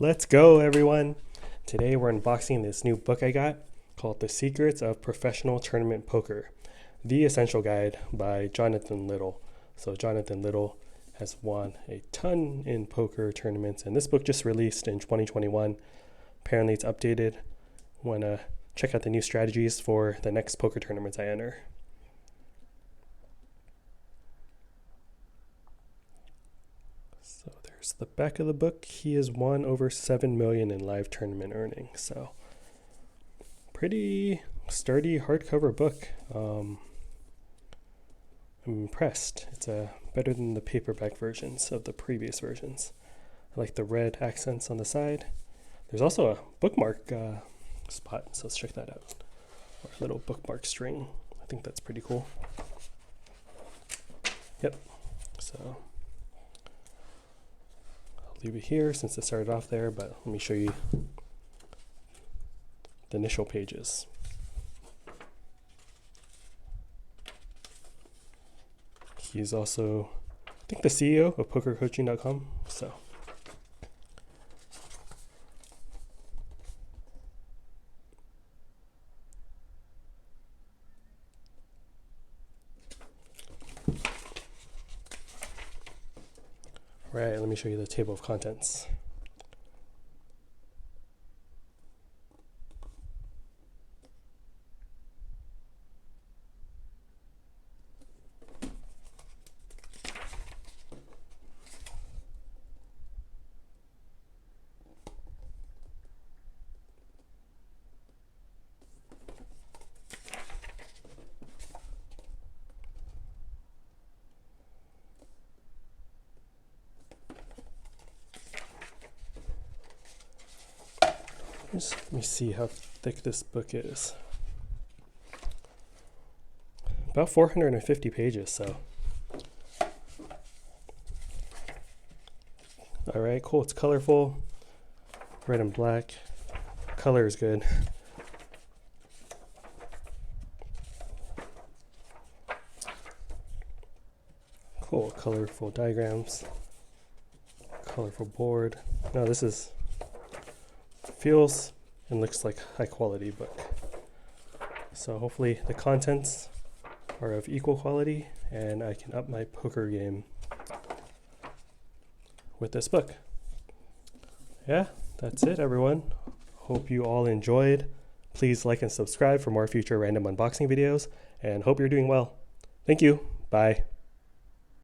Let's go, everyone. Today we're unboxing this new book I got called The Secrets of Professional Tournament Poker, The Essential Guide by Jonathan Little. So Jonathan Little has won a ton in poker tournaments, and this book just released in 2021. Apparently it's updated. Want to check out the new strategies for the next poker tournaments I enter. So there's the back of the book. He has won over $7 million in live tournament earnings. So pretty sturdy hardcover book. I'm impressed. It's better than the paperback versions of the previous versions. I like the red accents on the side. There's also a bookmark spot, so let's check that out. Or a little bookmark string. I think that's pretty cool. Yep. So leave it here since it started off there, but let me show you the initial pages. He's also, I think, the CEO of PokerCoaching.com. So right, let me show you the table of contents. Let me see how thick this book is. About 450 pages, so. All right, cool. It's colorful, red and black. Color is good. Cool, colorful diagrams, colorful board. No, this is feels and looks like high quality book. So hopefully the contents are of equal quality and I can up my poker game with this book. Yeah, that's it, everyone. Hope you all enjoyed. Please like and subscribe for more future random unboxing videos, and hope you're doing well. Thank you. Bye.